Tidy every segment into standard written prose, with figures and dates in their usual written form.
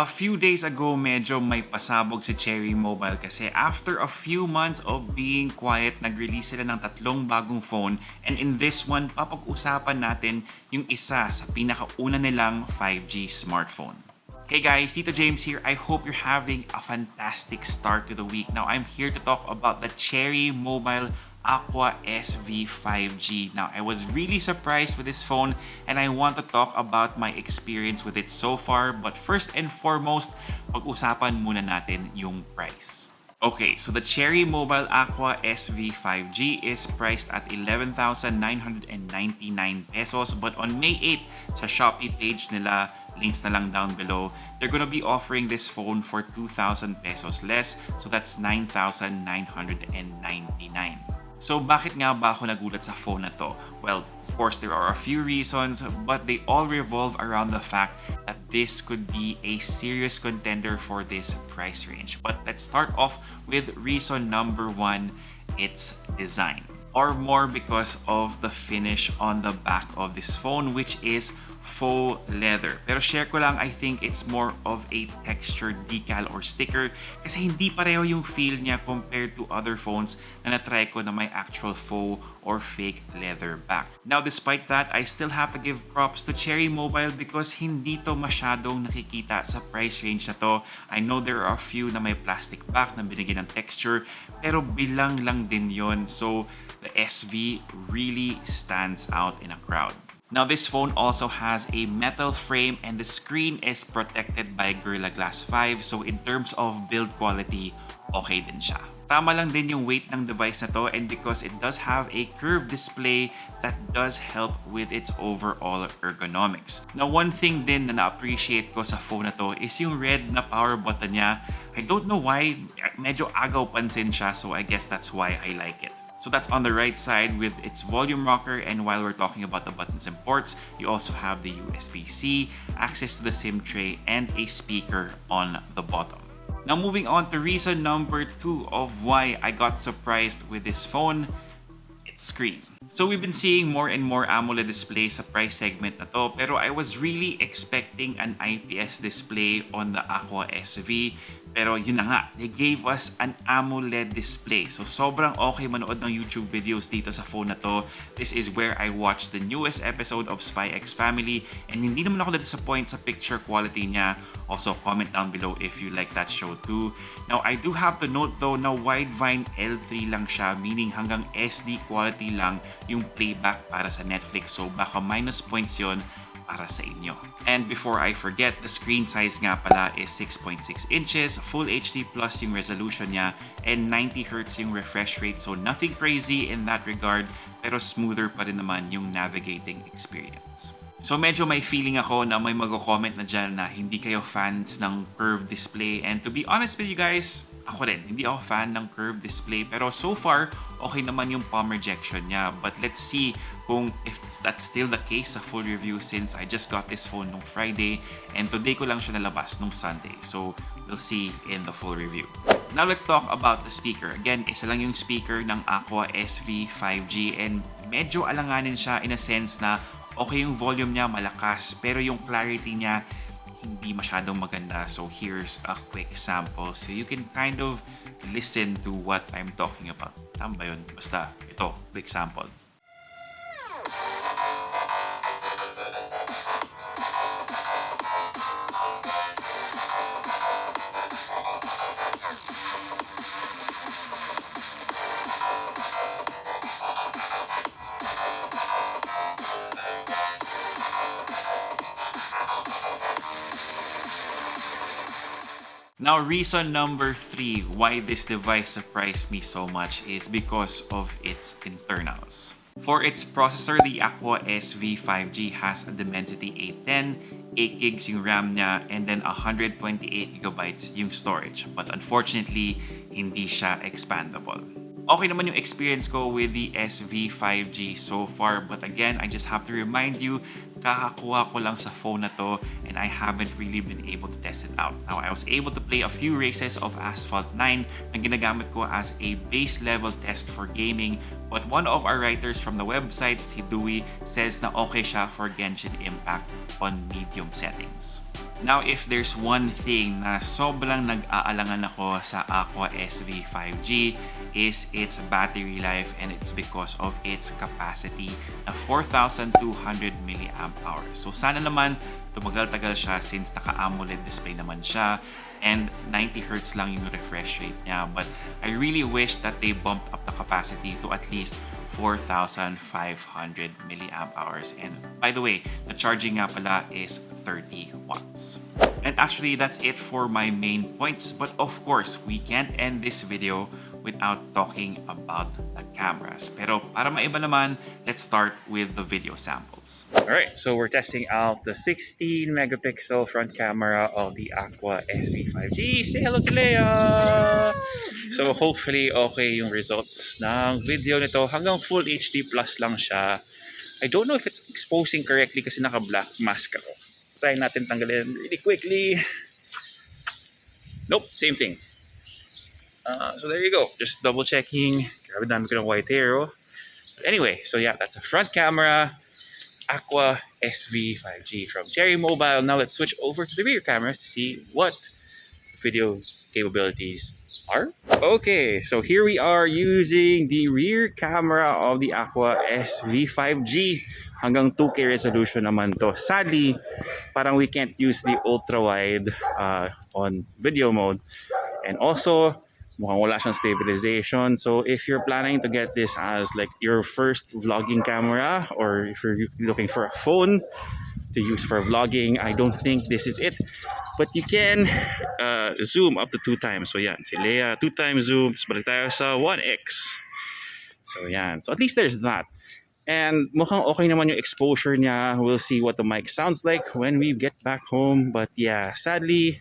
A few days ago, medyo may pasabog si Cherry Mobile kasi after a few months of being quiet, nag-release sila ng 3 bagong phone, and in this one, papag-usapan natin yung isa sa pinakauna nilang 5G smartphone. Hey guys, Tito James here. I hope you're having a fantastic start to the week. Now, I'm here to talk about the Cherry Mobile Aqua SV 5G. Now, I was really surprised with this phone and I want to talk about my experience with it so far. But first and foremost, pag-usapan muna natin yung price. Okay, so the Cherry Mobile Aqua SV 5G is priced at 11,999 pesos. But on May 8, sa Shopee page nila, links na lang down below, they're gonna be offering this phone for 2,000 pesos less. So that's 9,999. So bakit nga ba ako nagulat sa phone na to? Well, of course, there are a few reasons, but they all revolve around the fact that this could be a serious contender for this price range. But let's start off with reason number 1, its design. Or more because of the finish on the back of this phone, which is faux leather. Pero share ko lang, I think it's more of a textured decal or sticker kasi hindi pareho yung feel niya compared to other phones na natry ko na may actual faux or fake leather back. Now, despite that, I still have to give props to Cherry Mobile because hindi to masyadong nakikita sa price range na to. I know there are a few na may plastic back na binigyan ng texture, pero bilang lang din yon. So, the SV really stands out in a crowd. Now, this phone also has a metal frame and the screen is protected by Gorilla Glass 5. So, in terms of build quality, okay din siya. Tama lang din yung weight ng device na to, and because it does have a curved display, that does help with its overall ergonomics. Now, one thing din na na-appreciate ko sa phone na to is yung red na power button niya. I don't know why, medyo agaw pansin siya, so I guess that's why I like it. So that's on the right side with its volume rocker, and while we're talking about the buttons and ports, you also have the USB-C, access to the SIM tray, and a speaker on the bottom. Now moving on to reason number 2 of why I got surprised with this phone, its screen. So we've been seeing more and more AMOLED displays sa price segment na to, pero I was really expecting an IPS display on the Aqua SV. Pero yun na nga, they gave us an AMOLED display. So sobrang okay manood ng YouTube videos dito sa phone na to. This is where I watched the newest episode of Spy X Family, and hindi naman ako na-disappoint sa picture quality niya. Also, comment down below if you like that show too. Now, I do have to note though na Widevine L3 lang siya, meaning hanggang SD quality lang yung playback para sa Netflix. So baka minus points yon para sa inyo. And before I forget, the screen size nga pala is 6.6 inches, Full HD Plus yung resolution niya, and 90Hz yung refresh rate. So nothing crazy in that regard, pero smoother pa rin naman yung navigating experience. So medyo may feeling ako na may mag-comment na dyan na hindi kayo fans ng curved display. And to be honest with you guys, ako rin, hindi ako fan ng curved display. Pero so far, okay naman yung palm rejection niya. But let's see kung if that's still the case sa full review since I just got this phone nung Friday and today ko lang siya nalabas nung Sunday. So we'll see in the full review. Now let's talk about the speaker. Again, isa lang yung speaker ng Aqua SV 5G and medyo alanganin siya in a sense na okay yung volume niya, malakas, pero yung clarity niya hindi masyadong maganda. So here's a quick sample so you can kind of listen to what I'm talking about. Tama ba yun? Basta ito, quick sample. Now, reason number 3 why this device surprised me so much is because of its internals. For its processor, the Aqua SV 5G has a Dimensity 810, 8 gigs yung RAM niya, and then 128 gigabytes yung storage. But unfortunately, hindi siya expandable. Okay naman yung experience ko with the SV 5G so far, but again, I just have to remind you, kakakuha ko lang sa phone na to and I haven't really been able to test it out. Now, I was able to play a few races of Asphalt 9 na ginagamit ko as a base level test for gaming, but one of our writers from the website, si Dewey, says na okay siya for Genshin Impact on medium settings. Now, if there's one thing na sobrang nag-aalangan ako sa Aqua SV 5G is its battery life, and it's because of its capacity na 4,200 milliamp hours. So sana naman tumagal-tagal siya since naka-AMOLED display naman siya and 90 Hz lang yung refresh rate niya. But I really wish that they bumped up the capacity to at least 4,500 milliamp hours. And by the way, the charging nga pala is 30 watts. And actually, that's it for my main points. But of course, we can't end this video without talking about the cameras. Pero para maiba naman, let's start with the video samples. Alright, so we're testing out the 16 megapixel front camera of the Aqua SV 5G. Say hello to Leia! So hopefully okay yung results ng video nito. Hanggang full HD plus lang siya. I don't know if it's exposing correctly kasi naka-black mask ako. Try natin tanggalin really quickly. Nope, same thing. So there you go. Just double checking. Grabe dami ko ng white hair. Oh. But anyway, so yeah, that's a front camera Aqua SV 5G from Cherry Mobile. Now let's switch over to the rear cameras to see what video capabilities are. Okay, so here we are using the rear camera of the Aqua SV 5G. Hanggang 2K resolution naman to. Sadly, parang we can't use the ultra-wide on video mode. And also, mukhang wala siyang stabilization. So if you're planning to get this as like your first vlogging camera, or if you're looking for a phone to use for vlogging, I don't think this is it. But you can zoom up to 2 times. So yan, si Leia, 2 times zoom. Tapos balik tayo sa 1x. So yan. So at least there's that. And mukhang okay naman yung exposure niya. We'll see what the mic sounds like when we get back home. But yeah, sadly,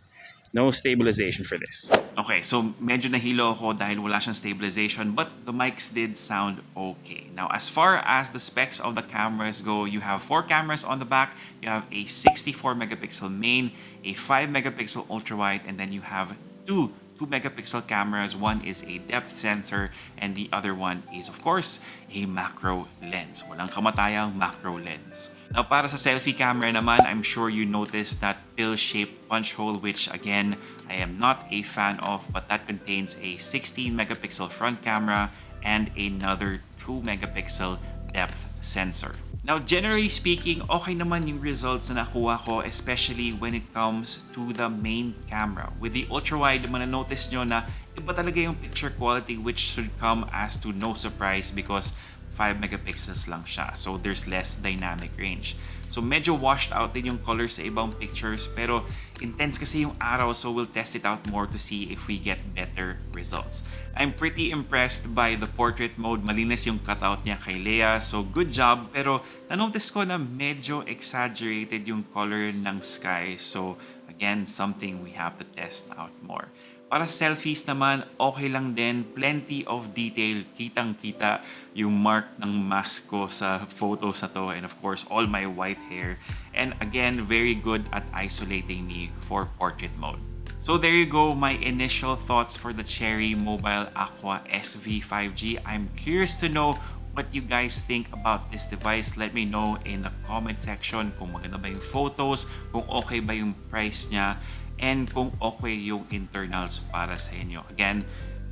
no stabilization for this. Okay, so medyo nahilo ako dahil wala siyang stabilization, but the mics did sound okay. Now, as far as the specs of the cameras go, you have 4 cameras on the back. You have a 64 megapixel main, a 5 megapixel ultra-wide, and then you have two 2-megapixel cameras. One is a depth sensor and the other one is, of course, a macro lens. Walang kamatayang macro lens. Now, para sa selfie camera naman, I'm sure you noticed that pill-shaped punch hole, which again, I am not a fan of, but that contains a 16-megapixel front camera and another 2-megapixel depth sensor. Now, generally speaking, okay naman yung results na nakuha ko, especially when it comes to the main camera. With the ultra-wide, mananotice nyo na iba talaga yung picture quality, which should come as to no surprise because 5 megapixels lang siya. So there's less dynamic range. So medyo washed out din yung colors sa ibang pictures, pero intense kasi yung araw, so we'll test it out more to see if we get better results. I'm pretty impressed by the portrait mode. Malinis yung cutout niya kay Leia, so good job. Pero nanotice ko na medyo exaggerated yung color ng sky. So again, something we have to test out more. Para selfies naman, okay lang din. Plenty of detail. Kitang-kita yung mark ng mask ko sa photos na to. And of course, all my white hair. And again, very good at isolating me for portrait mode. So there you go, my initial thoughts for the Cherry Mobile Aqua SV 5G. I'm curious to know what you guys think about this device. Let me know in the comment section kung maganda ba yung photos, kung okay ba yung price niya, and kung okay yung internals para sa inyo. Again,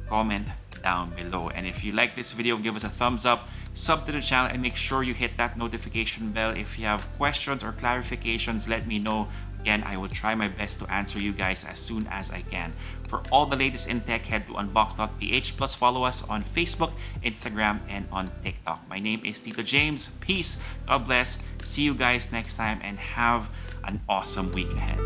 comment down below. And if you like this video, give us a thumbs up, sub to the channel, and make sure you hit that notification bell. If you have questions or clarifications, let me know. Again, I will try my best to answer you guys as soon as I can. For all the latest in tech, head to Unbox.ph, plus follow us on Facebook, Instagram, and on TikTok. My name is Tito James. Peace, God bless, see you guys next time, and have an awesome week ahead.